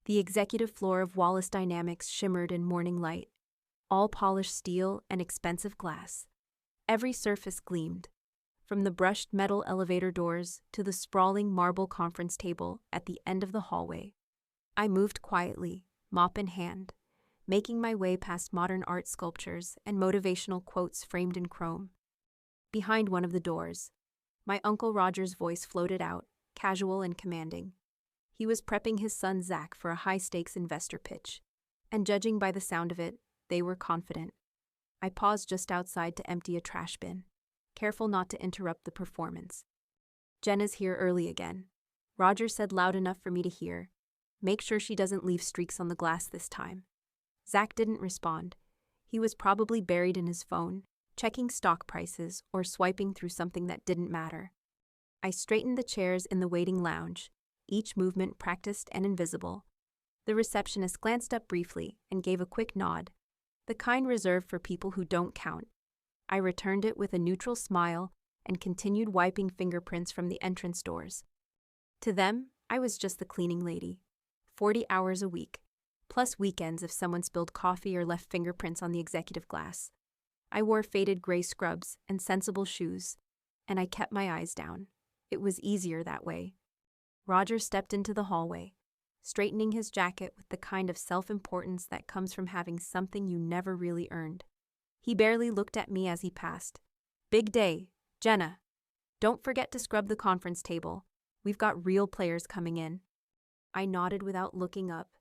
The executive floor of Wallace Dynamics shimmered in morning light, all polished steel and expensive glass. Every surface gleamed, from the brushed metal elevator doors to the sprawling marble conference table at the end of the hallway. I moved quietly, mop in hand, making my way past modern art sculptures and motivational quotes framed in chrome. Behind one of the doors, my Uncle Roger's voice floated out, casual and commanding. He was prepping his son Zach for a high-stakes investor pitch, and judging by the sound of it, they were confident. I paused just outside to empty a trash bin, careful not to interrupt the performance. "Jenna's here early again," Roger said loud enough for me to hear. "Make sure she doesn't leave streaks on the glass this time." Zach didn't respond. He was probably buried in his phone, checking stock prices or swiping through something that didn't matter. I straightened the chairs in the waiting lounge, each movement practiced and invisible. The receptionist glanced up briefly and gave a quick nod, the kind reserved for people who don't count. I returned it with a neutral smile and continued wiping fingerprints from the entrance doors. To them, I was just the cleaning lady. 40 hours a week, plus weekends if someone spilled coffee or left fingerprints on the executive glass. I wore faded gray scrubs and sensible shoes, and I kept my eyes down. It was easier that way. Roger stepped into the hallway, straightening his jacket with the kind of self-importance that comes from having something you never really earned. He barely looked at me as he passed. "Big day, Jenna. Don't forget to scrub the conference table. We've got real players coming in." I nodded without looking up.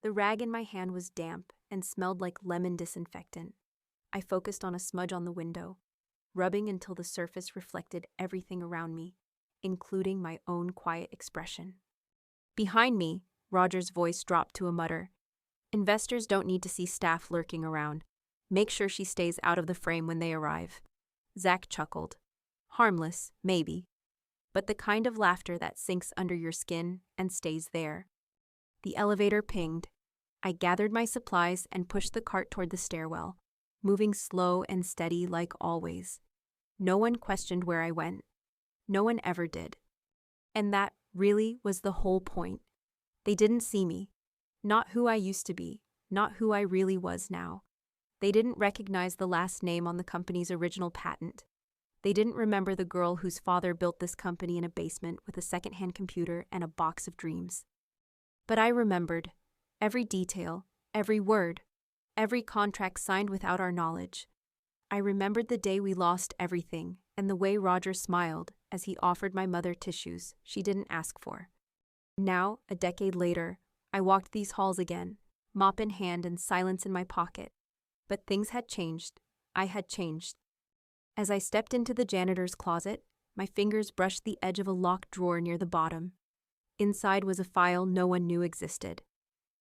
The rag in my hand was damp and smelled like lemon disinfectant. I focused on a smudge on the window, rubbing until the surface reflected everything around me, including my own quiet expression. Behind me, Roger's voice dropped to a mutter. "Investors don't need to see staff lurking around. Make sure she stays out of the frame when they arrive." Zach chuckled. Harmless, maybe, but the kind of laughter that sinks under your skin and stays there. The elevator pinged. I gathered my supplies and pushed the cart toward the stairwell, moving slow and steady like always. No one questioned where I went. No one ever did. And that really was the whole point. They didn't see me. Not who I used to be, not who I really was now. They didn't recognize the last name on the company's original patent. They didn't remember the girl whose father built this company in a basement with a secondhand computer and a box of dreams. But I remembered. Every detail, every word, every contract signed without our knowledge. I remembered the day we lost everything and the way Roger smiled as he offered my mother tissues she didn't ask for. Now, a decade later, I walked these halls again, mop in hand and silence in my pocket. But things had changed. I had changed. As I stepped into the janitor's closet, my fingers brushed the edge of a locked drawer near the bottom. Inside was a file no one knew existed.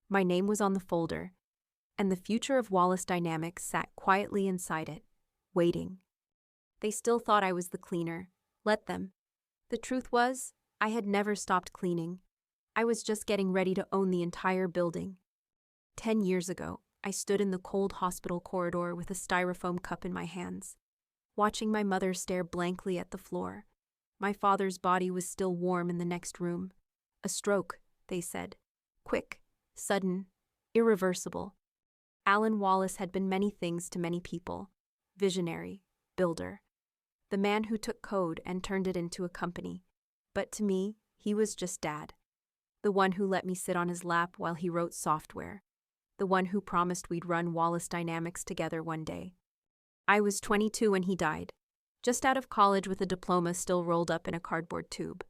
My name was on the folder, and the future of Wallace Dynamics sat quietly inside it, waiting. They still thought I was the cleaner. Let them. The truth was, I had never stopped cleaning. I was just getting ready to own the entire building. 10 years ago, I stood in the cold hospital corridor with a styrofoam cup in my hands, watching my mother stare blankly at the floor. My father's body was still warm in the next room. A stroke, they said. Quick, sudden, irreversible. Alan Wallace had been many things to many people. Visionary, builder. The man who took code and turned it into a company. But to me, he was just Dad. The one who let me sit on his lap while he wrote software. The one who promised we'd run Wallace Dynamics together one day. I was 22 when he died, just out of college with a diploma still rolled up in a cardboard tube.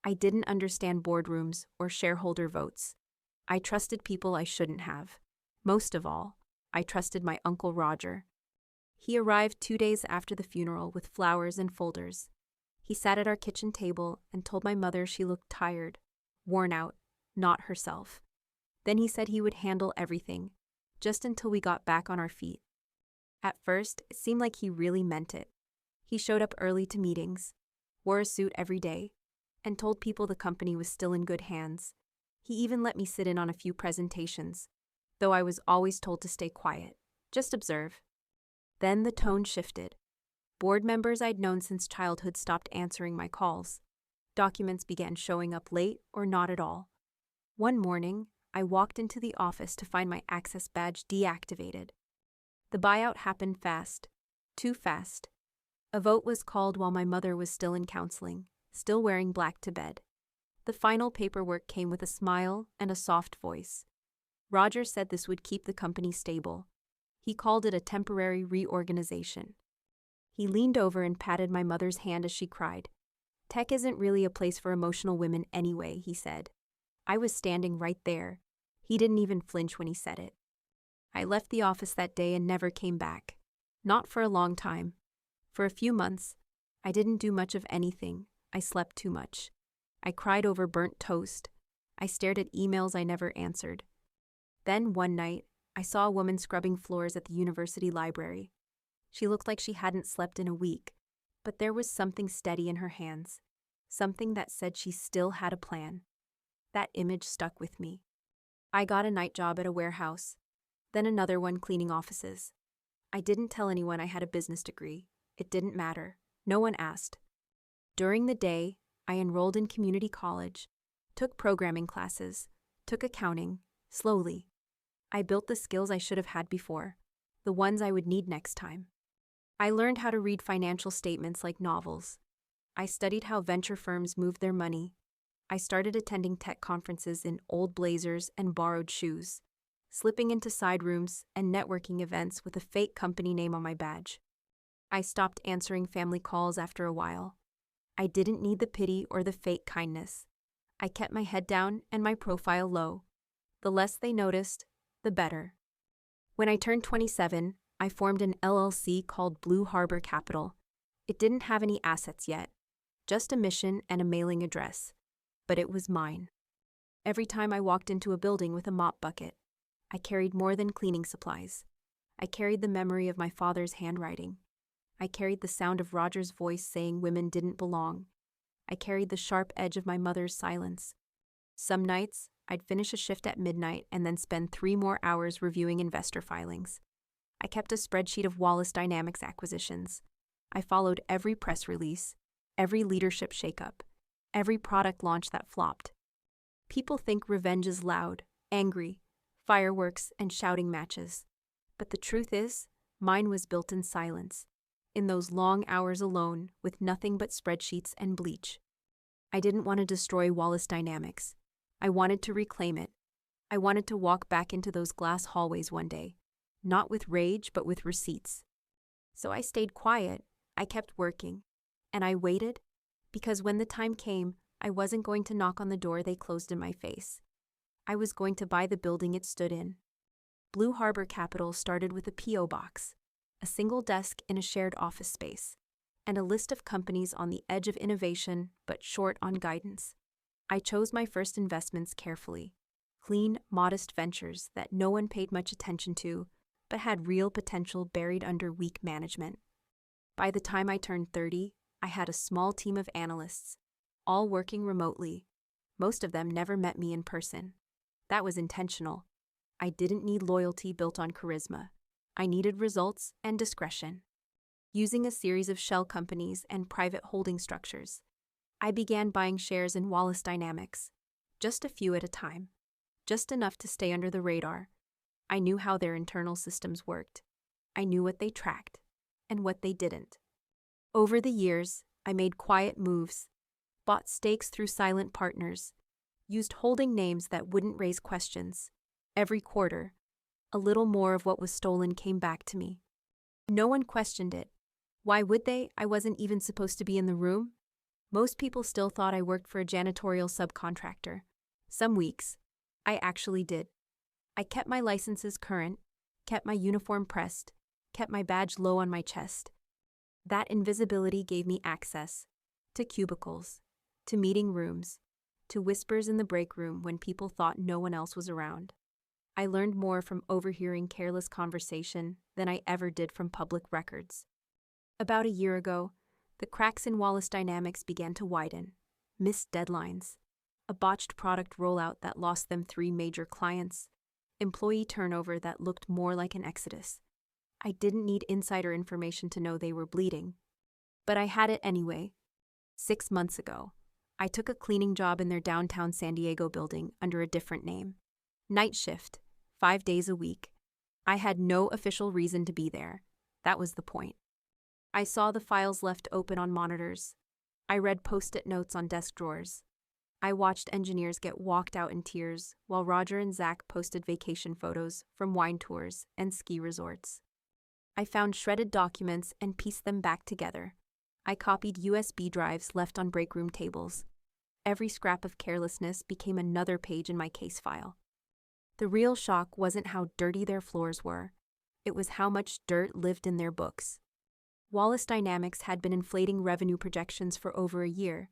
I didn't understand boardrooms or shareholder votes. I trusted people I shouldn't have. Most of all, I trusted my Uncle Roger. He arrived 2 days after the funeral with flowers and folders. He sat at our kitchen table and told my mother she looked tired, worn out, not herself. Then he said he would handle everything, just until we got back on our feet. At first, it seemed like he really meant it. He showed up early to meetings, wore a suit every day, and told people the company was still in good hands. He even let me sit in on a few presentations, though I was always told to stay quiet, just observe. Then the tone shifted. Board members I'd known since childhood stopped answering my calls. Documents began showing up late or not at all. One morning, I walked into the office to find my access badge deactivated. The buyout happened fast. Too fast. A vote was called while my mother was still in counseling, still wearing black to bed. The final paperwork came with a smile and a soft voice. Roger said this would keep the company stable. He called it a temporary reorganization. He leaned over and patted my mother's hand as she cried. Tech isn't really a place for emotional women anyway, he said. I was standing right there. He didn't even flinch when he said it. I left the office that day and never came back. Not for a long time. For a few months, I didn't do much of anything. I slept too much. I cried over burnt toast. I stared at emails I never answered. Then, one night, I saw a woman scrubbing floors at the university library. She looked like she hadn't slept in a week, but there was something steady in her hands, something that said she still had a plan. That image stuck with me. I got a night job at a warehouse, then another one cleaning offices. I didn't tell anyone I had a business degree. It didn't matter. No one asked. During the day, I enrolled in community college, took programming classes, took accounting, slowly. I built the skills I should have had before, the ones I would need next time. I learned how to read financial statements like novels. I studied how venture firms moved their money. I started attending tech conferences in old blazers and borrowed shoes, slipping into side rooms and networking events with a fake company name on my badge. I stopped answering family calls after a while. I didn't need the pity or the fake kindness. I kept my head down and my profile low. The less they noticed, the better. When I turned 27, I formed an LLC called Blue Harbor Capital. It didn't have any assets yet, just a mission and a mailing address. But it was mine. Every time I walked into a building with a mop bucket, I carried more than cleaning supplies. I carried the memory of my father's handwriting. I carried the sound of Roger's voice saying women didn't belong. I carried the sharp edge of my mother's silence. Some nights, I'd finish a shift at midnight and then spend 3 more hours reviewing investor filings. I kept a spreadsheet of Wallace Dynamics acquisitions. I followed every press release, every leadership shakeup, every product launch that flopped. People think revenge is loud, angry, fireworks, and shouting matches. But the truth is, mine was built in silence, in those long hours alone with nothing but spreadsheets and bleach. I didn't want to destroy Wallace Dynamics. I wanted to reclaim it. I wanted to walk back into those glass hallways one day, not with rage, but with receipts. So I stayed quiet. I kept working. And I waited, because when the time came, I wasn't going to knock on the door they closed in my face. I was going to buy the building it stood in. Blue Harbor Capital started with a P.O. box, a single desk in a shared office space, and a list of companies on the edge of innovation but short on guidance. I chose my first investments carefully, clean, modest ventures that no one paid much attention to but had real potential buried under weak management. By the time I turned 30, I had a small team of analysts, all working remotely. Most of them never met me in person. That was intentional. I didn't need loyalty built on charisma. I needed results and discretion. Using a series of shell companies and private holding structures, I began buying shares in Wallace Dynamics, just a few at a time, just enough to stay under the radar. I knew how their internal systems worked. I knew what they tracked and what they didn't. Over the years, I made quiet moves, bought stakes through silent partners, used holding names that wouldn't raise questions. Every quarter, a little more of what was stolen came back to me. No one questioned it. Why would they? I wasn't even supposed to be in the room. Most people still thought I worked for a janitorial subcontractor. Some weeks, I actually did. I kept my licenses current, kept my uniform pressed, kept my badge low on my chest. That invisibility gave me access to cubicles, to meeting rooms, to whispers in the break room when people thought no one else was around. I learned more from overhearing careless conversation than I ever did from public records. About a year ago, the cracks in Wallace Dynamics began to widen. Missed deadlines, a botched product rollout that lost them 3 major clients, employee turnover that looked more like an exodus. I didn't need insider information to know they were bleeding. But I had it anyway. 6 months ago, I took a cleaning job in their downtown San Diego building under a different name. Night shift, 5 days a week. I had no official reason to be there. That was the point. I saw the files left open on monitors. I read post-it notes on desk drawers. I watched engineers get walked out in tears while Roger and Zach posted vacation photos from wine tours and ski resorts. I found shredded documents and pieced them back together. I copied USB drives left on break room tables. Every scrap of carelessness became another page in my case file. The real shock wasn't how dirty their floors were. It was how much dirt lived in their books. Wallace Dynamics had been inflating revenue projections for over a year.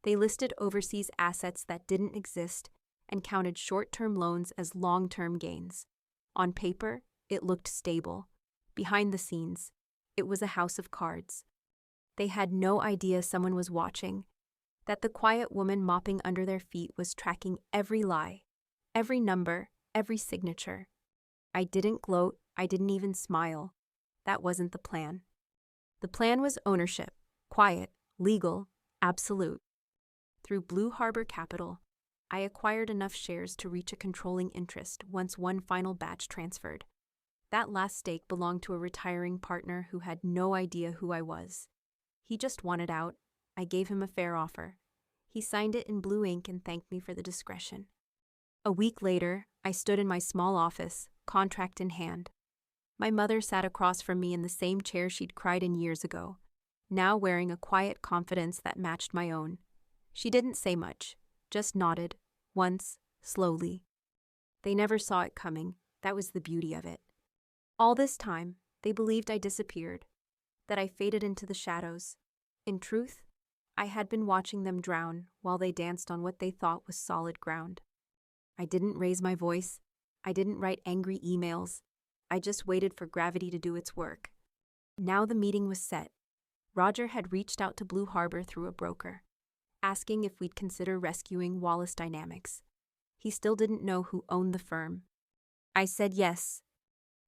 They listed overseas assets that didn't exist and counted short-term loans as long-term gains. On paper, it looked stable. Behind the scenes, it was a house of cards. They had no idea someone was watching, that the quiet woman mopping under their feet was tracking every lie, every number, every signature. I didn't gloat, I didn't even smile. That wasn't the plan. The plan was ownership, quiet, legal, absolute. Through Blue Harbor Capital, I acquired enough shares to reach a controlling interest once one final batch transferred. That last stake belonged to a retiring partner who had no idea who I was. He just wanted out. I gave him a fair offer. He signed it in blue ink and thanked me for the discretion. A week later, I stood in my small office, contract in hand. My mother sat across from me in the same chair she'd cried in years ago, now wearing a quiet confidence that matched my own. She didn't say much, just nodded, once, slowly. They never saw it coming. That was the beauty of it. All this time, they believed I disappeared, that I faded into the shadows. In truth, I had been watching them drown while they danced on what they thought was solid ground. I didn't raise my voice. I didn't write angry emails. I just waited for gravity to do its work. Now the meeting was set. Roger had reached out to Blue Harbor through a broker, asking if we'd consider rescuing Wallace Dynamics. He still didn't know who owned the firm. I said yes,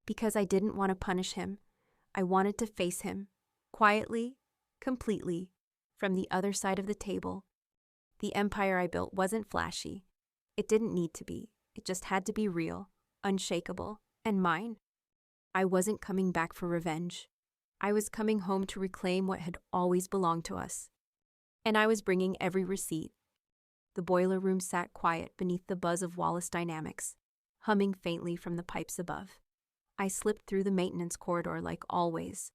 because I didn't want to punish him. I wanted to face him, quietly, completely, from the other side of the table. The empire I built wasn't flashy. It didn't need to be. It just had to be real, unshakable, and mine. I wasn't coming back for revenge. I was coming home to reclaim what had always belonged to us. And I was bringing every receipt. The boiler room sat quiet beneath the buzz of Wallace Dynamics, humming faintly from the pipes above. I slipped through the maintenance corridor like always.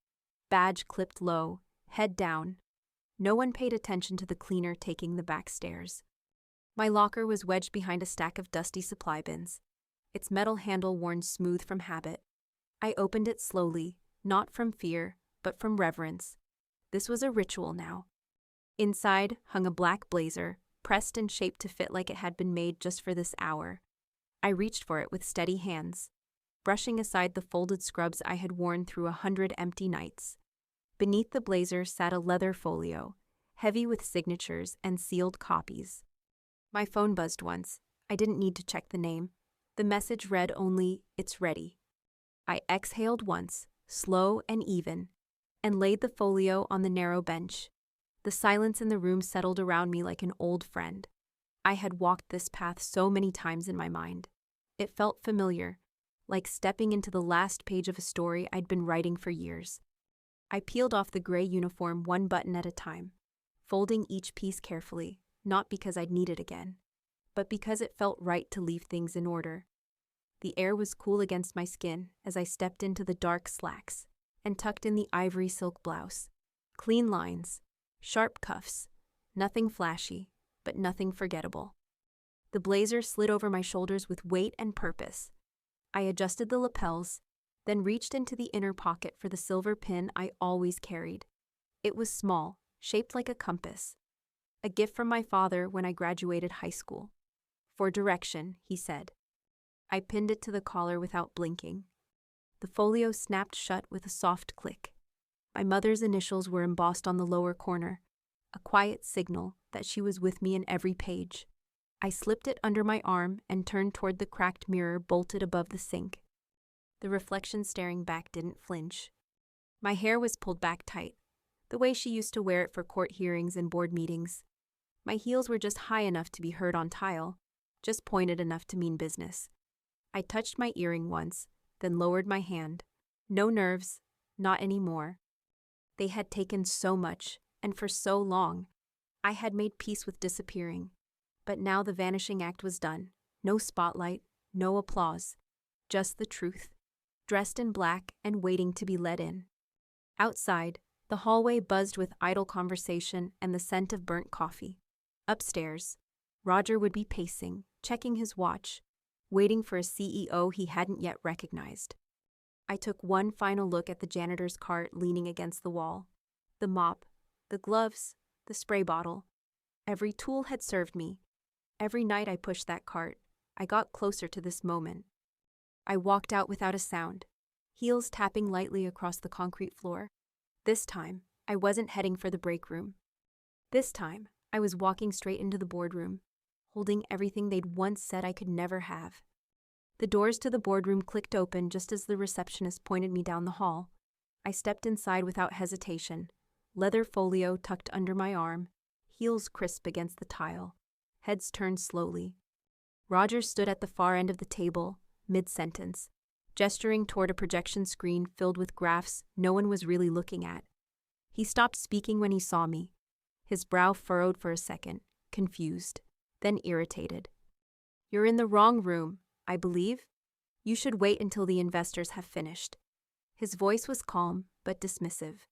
Badge clipped low, head down. No one paid attention to the cleaner taking the back stairs. My locker was wedged behind a stack of dusty supply bins, its metal handle worn smooth from habit. I opened it slowly, not from fear, but from reverence. This was a ritual now. Inside hung a black blazer, pressed and shaped to fit like it had been made just for this hour. I reached for it with steady hands, brushing aside the folded scrubs I had worn through 100 empty nights. Beneath the blazer sat a leather folio, heavy with signatures and sealed copies. My phone buzzed once. I didn't need to check the name. The message read only, "It's ready." I exhaled once, slow and even, and laid the folio on the narrow bench. The silence in the room settled around me like an old friend. I had walked this path so many times in my mind. It felt familiar, like stepping into the last page of a story I'd been writing for years. I peeled off the gray uniform one button at a time, folding each piece carefully, not because I'd need it again, but because it felt right to leave things in order. The air was cool against my skin as I stepped into the dark slacks and tucked in the ivory silk blouse. Clean lines, sharp cuffs, nothing flashy, but nothing forgettable. The blazer slid over my shoulders with weight and purpose. I adjusted the lapels, then reached into the inner pocket for the silver pin I always carried. It was small, shaped like a compass. A gift from my father when I graduated high school. For direction, he said. I pinned it to the collar without blinking. The folio snapped shut with a soft click. My mother's initials were embossed on the lower corner, a quiet signal that she was with me in every page. I slipped it under my arm and turned toward the cracked mirror bolted above the sink. The reflection staring back didn't flinch. My hair was pulled back tight, the way she used to wear it for court hearings and board meetings. My heels were just high enough to be heard on tile, just pointed enough to mean business. I touched my earring once, then lowered my hand. No nerves, not anymore. They had taken so much, and for so long. I had made peace with disappearing. But now the vanishing act was done. No spotlight, no applause. Just the truth. Dressed in black and waiting to be let in. Outside, the hallway buzzed with idle conversation and the scent of burnt coffee. Upstairs, Roger would be pacing, checking his watch, waiting for a CEO he hadn't yet recognized. I took one final look at the janitor's cart leaning against the wall. The mop, the gloves, the spray bottle. Every tool had served me. Every night I pushed that cart, I got closer to this moment. I walked out without a sound, heels tapping lightly across the concrete floor. This time, I wasn't heading for the break room. This time, I was walking straight into the boardroom, holding everything they'd once said I could never have. The doors to the boardroom clicked open just as the receptionist pointed me down the hall. I stepped inside without hesitation, leather folio tucked under my arm, heels crisp against the tile, heads turned slowly. Roger stood at the far end of the table, mid-sentence, gesturing toward a projection screen filled with graphs no one was really looking at. He stopped speaking when he saw me. His brow furrowed for a second, confused, then irritated. "You're in the wrong room, I believe. You should wait until the investors have finished." His voice was calm, but dismissive.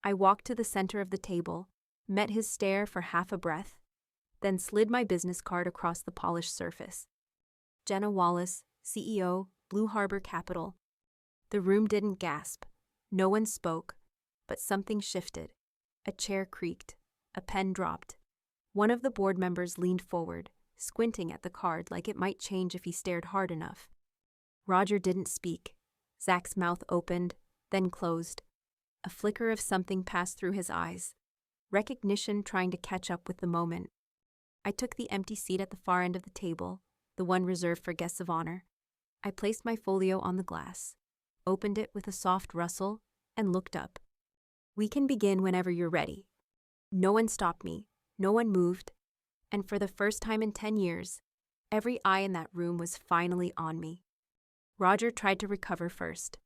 I walked to the center of the table, met his stare for half a breath, then slid my business card across the polished surface. Jenna Wallace, CEO, Blue Harbor Capital. The room didn't gasp. No one spoke, but something shifted. A chair creaked. A pen dropped. One of the board members leaned forward, squinting at the card like it might change if he stared hard enough. Roger didn't speak. Zach's mouth opened, then closed. A flicker of something passed through his eyes. Recognition trying to catch up with the moment. I took the empty seat at the far end of the table, the one reserved for guests of honor. I placed my folio on the glass, opened it with a soft rustle, and looked up. "We can begin whenever you're ready." No one stopped me, no one moved, and for the first time in 10 years, every eye in that room was finally on me. Roger tried to recover first.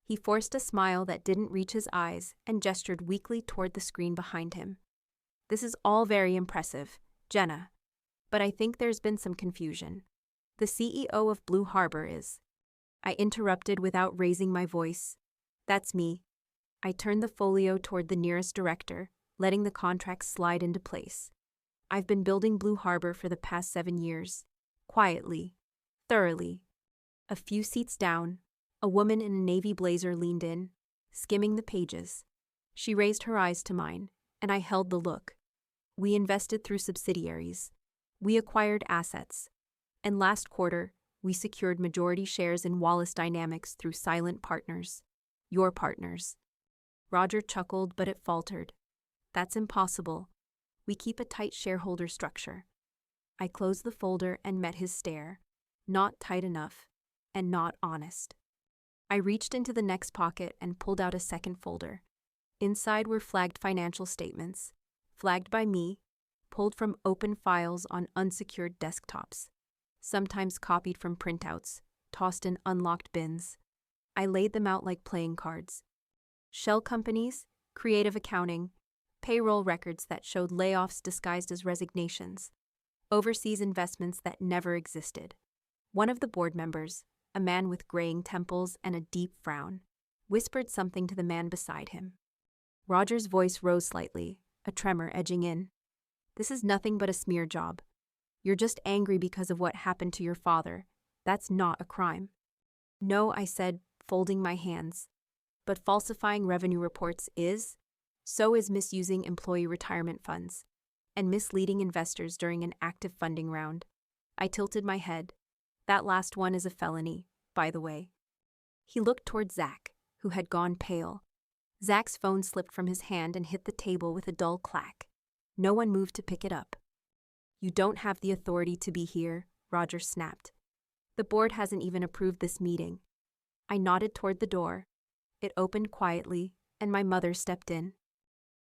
He forced a smile that didn't reach his eyes and gestured weakly toward the screen behind him. "This is all very impressive, Jenna, but I think there's been some confusion. The CEO of Blue Harbor is." I interrupted without raising my voice. "That's me." I turned the folio toward the nearest director, letting the contract slide into place. "I've been building Blue Harbor for the past 7 years. Quietly. Thoroughly." A few seats down, a woman in a navy blazer leaned in, skimming the pages. She raised her eyes to mine, and I held the look. "We invested through subsidiaries. We acquired assets. And last quarter, we secured majority shares in Wallace Dynamics through silent partners. Your partners." Roger chuckled, but it faltered. "That's impossible. We keep a tight shareholder structure." I closed the folder and met his stare. Not tight enough, and not honest. I reached into the next pocket and pulled out a second folder. Inside were flagged financial statements, flagged by me, pulled from open files on unsecured desktops, sometimes copied from printouts, tossed in unlocked bins. I laid them out like playing cards. Shell companies, creative accounting, payroll records that showed layoffs disguised as resignations, overseas investments that never existed. One of the board members, a man with graying temples and a deep frown, whispered something to the man beside him. Roger's voice rose slightly, a tremor edging in. "This is nothing but a smear job. You're just angry because of what happened to your father. That's not a crime." "No," I said, folding my hands. "But falsifying revenue reports is. So is misusing employee retirement funds and misleading investors during an active funding round." I tilted my head. "That last one is a felony, by the way." He looked toward Zach, who had gone pale. Zach's phone slipped from his hand and hit the table with a dull clack. No one moved to pick it up. "You don't have the authority to be here," Roger snapped. "The board hasn't even approved this meeting." I nodded toward the door. It opened quietly, and my mother stepped in.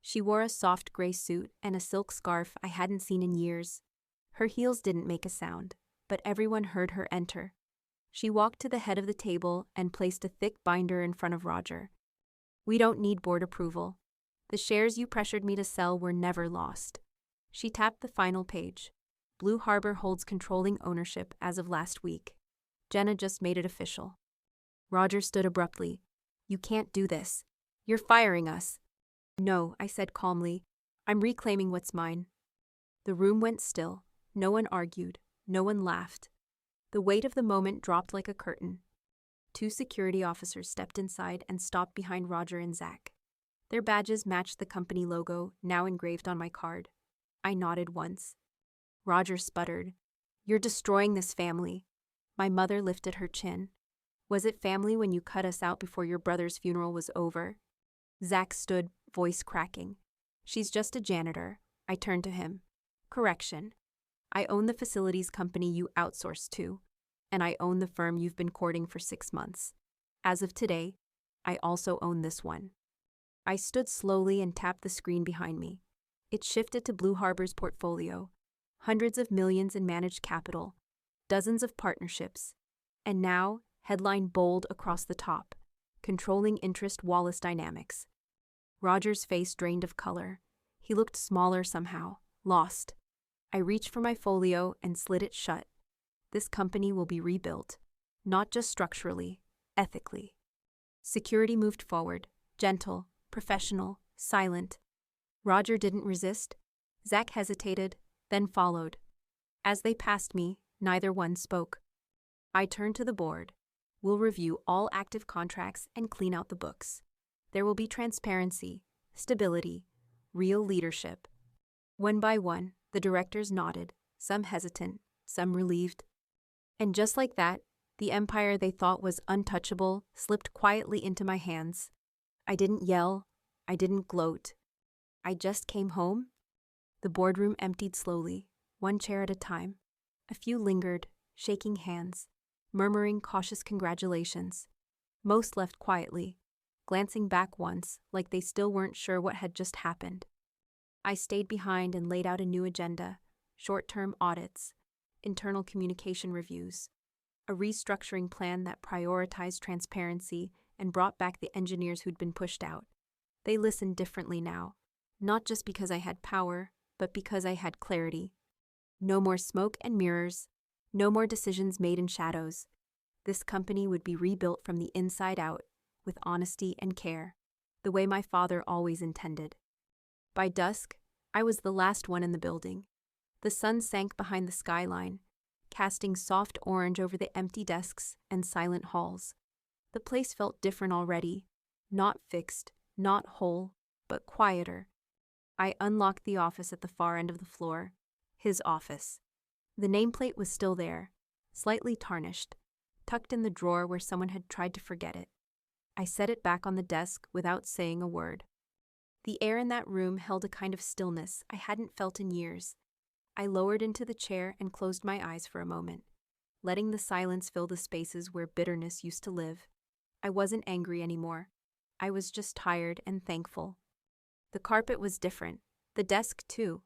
She wore a soft gray suit and a silk scarf I hadn't seen in years. Her heels didn't make a sound, but everyone heard her enter. She walked to the head of the table and placed a thick binder in front of Roger. "We don't need board approval. The shares you pressured me to sell were never lost." She tapped the final page. "Blue Harbor holds controlling ownership as of last week. Jenna just made it official." Roger stood abruptly. "You can't do this. You're firing us." "No," I said calmly. "I'm reclaiming what's mine." The room went still. No one argued. No one laughed. The weight of the moment dropped like a curtain. 2 security officers stepped inside and stopped behind Roger and Zach. Their badges matched the company logo, now engraved on my card. I nodded once. Roger sputtered. "You're destroying this family." My mother lifted her chin. "Was it family when you cut us out before your brother's funeral was over?" Zach stood, voice cracking. "She's just a janitor." I turned to him. "Correction. I own the facilities company you outsourced to, and I own the firm you've been courting for 6 months. As of today, I also own this one." I stood slowly and tapped the screen behind me. It shifted to Blue Harbor's portfolio. Hundreds of millions in managed capital, dozens of partnerships, and now, headline bold across the top, "Controlling Interest Wallace Dynamics." Roger's face drained of color. He looked smaller somehow, lost. I reached for my folio and slid it shut. This company will be rebuilt, not just structurally, ethically. Security moved forward, gentle, professional, silent. Roger didn't resist. Zach hesitated, then followed. As they passed me, neither one spoke. I turned to the board. "We'll review all active contracts and clean out the books. There will be transparency, stability, real leadership." One by one, the directors nodded, some hesitant, some relieved. And just like that, the empire they thought was untouchable slipped quietly into my hands. I didn't yell. I didn't gloat. I just came home. The boardroom emptied slowly, one chair at a time. A few lingered, shaking hands, murmuring cautious congratulations. Most left quietly, glancing back once like they still weren't sure what had just happened. I stayed behind and laid out a new agenda: short-term audits, internal communication reviews, a restructuring plan that prioritized transparency and brought back the engineers who'd been pushed out. They listened differently now, not just because I had power, but because I had clarity. No more smoke and mirrors, no more decisions made in shadows. This company would be rebuilt from the inside out, with honesty and care, the way my father always intended. By dusk, I was the last one in the building. The sun sank behind the skyline, casting soft orange over the empty desks and silent halls. The place felt different already, not fixed, not whole, but quieter. I unlocked the office at the far end of the floor, his office. The nameplate was still there, slightly tarnished, tucked in the drawer where someone had tried to forget it. I set it back on the desk without saying a word. The air in that room held a kind of stillness I hadn't felt in years. I lowered into the chair and closed my eyes for a moment, letting the silence fill the spaces where bitterness used to live. I wasn't angry anymore. I was just tired and thankful. The carpet was different, the desk too,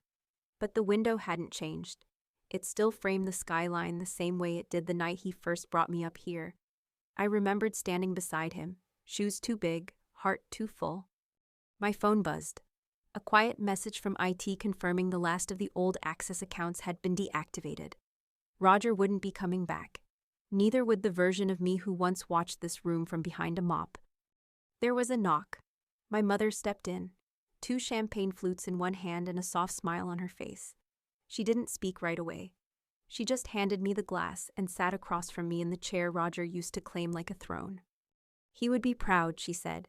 but the window hadn't changed. It still framed the skyline the same way it did the night he first brought me up here. I remembered standing beside him, shoes too big, heart too full. My phone buzzed. A quiet message from IT confirming the last of the old access accounts had been deactivated. Roger wouldn't be coming back. Neither would the version of me who once watched this room from behind a mop. There was a knock. My mother stepped in, 2 champagne flutes in one hand and a soft smile on her face. She didn't speak right away. She just handed me the glass and sat across from me in the chair Roger used to claim like a throne. "He would be proud," she said.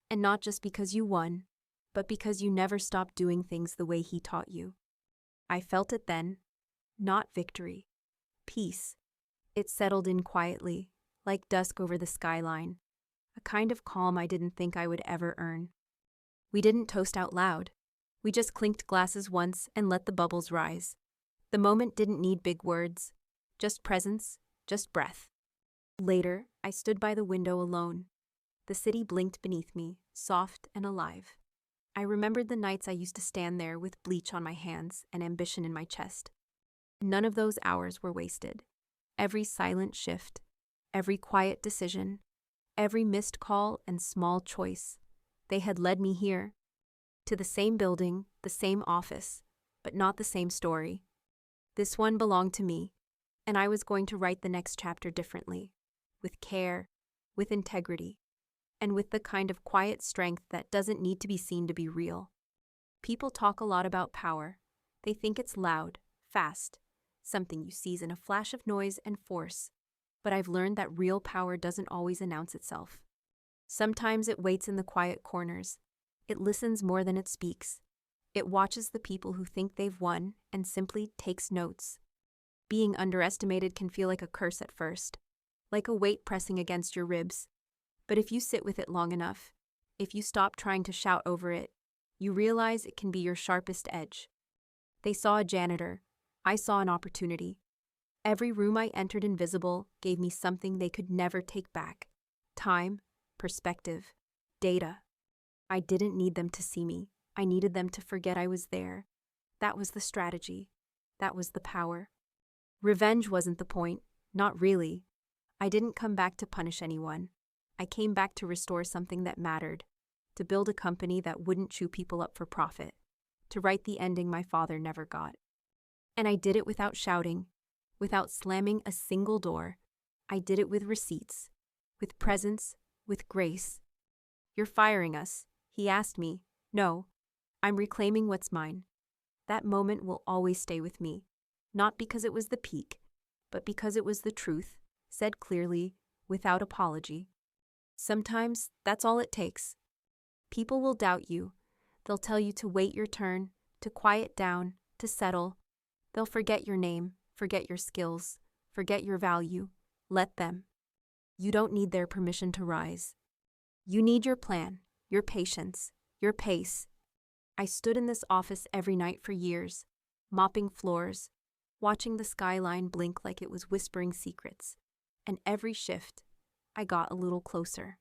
"And not just because you won, but because you never stopped doing things the way he taught you." I felt it then. Not victory. Peace. It settled in quietly, like dusk over the skyline. A kind of calm I didn't think I would ever earn. We didn't toast out loud. We just clinked glasses once and let the bubbles rise. The moment didn't need big words. Just presence, just breath. Later, I stood by the window alone. The city blinked beneath me, soft and alive. I remembered the nights I used to stand there with bleach on my hands and ambition in my chest. None of those hours were wasted. Every silent shift, every quiet decision, every missed call and small choice. They had led me here, to the same building, the same office, but not the same story. This one belonged to me, and I was going to write the next chapter differently, with care, with integrity, and with the kind of quiet strength that doesn't need to be seen to be real. People talk a lot about power. They think it's loud, fast, something you seize in a flash of noise and force. But I've learned that real power doesn't always announce itself. Sometimes it waits in the quiet corners. It listens more than it speaks. It watches the people who think they've won and simply takes notes. Being underestimated can feel like a curse at first, like a weight pressing against your ribs. But if you sit with it long enough, if you stop trying to shout over it, you realize it can be your sharpest edge. They saw a janitor. I saw an opportunity. Every room I entered invisible gave me something they could never take back. Time, perspective, data. I didn't need them to see me. I needed them to forget I was there. That was the strategy. That was the power. Revenge wasn't the point. Not really. I didn't come back to punish anyone. I came back to restore something that mattered, to build a company that wouldn't chew people up for profit, to write the ending my father never got. And I did it without shouting, without slamming a single door. I did it with receipts, with presence, with grace. "You're firing us," he asked me. "No, I'm reclaiming what's mine." That moment will always stay with me, not because it was the peak, but because it was the truth, said clearly, without apology. Sometimes that's all it takes. People will doubt you. They'll tell you to wait your turn, to quiet down, to settle. They'll forget your name, forget your skills, forget your value. Let them. You don't need their permission to rise. You need your plan, your patience, your pace. I stood in this office every night for years, mopping floors, watching the skyline blink like it was whispering secrets. And every shift, I got a little closer.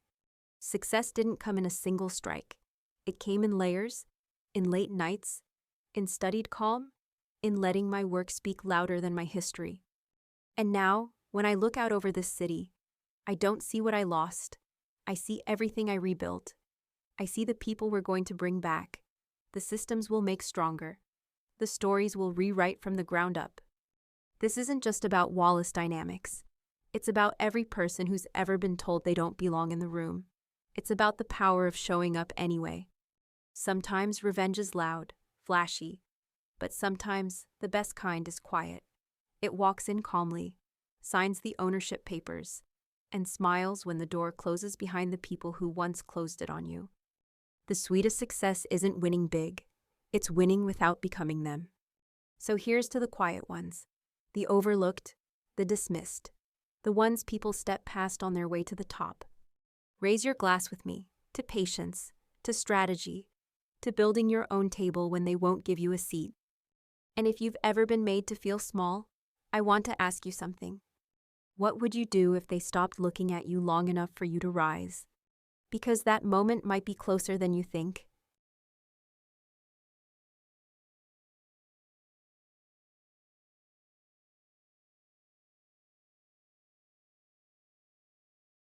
Success didn't come in a single strike. It came in layers, in late nights, in studied calm, in letting my work speak louder than my history. And now, when I look out over this city, I don't see what I lost. I see everything I rebuilt. I see the people we're going to bring back. The systems we'll make stronger. The stories we'll rewrite from the ground up. This isn't just about Wallace dynamics. It's about every person who's ever been told they don't belong in the room. It's about the power of showing up anyway. Sometimes revenge is loud, flashy, but sometimes the best kind is quiet. It walks in calmly, signs the ownership papers, and smiles when the door closes behind the people who once closed it on you. The sweetest success isn't winning big, it's winning without becoming them. So here's to the quiet ones, the overlooked, the dismissed, the ones people step past on their way to the top. Raise your glass with me, to patience, to strategy, to building your own table when they won't give you a seat. And if you've ever been made to feel small, I want to ask you something. What would you do if they stopped looking at you long enough for you to rise? Because that moment might be closer than you think.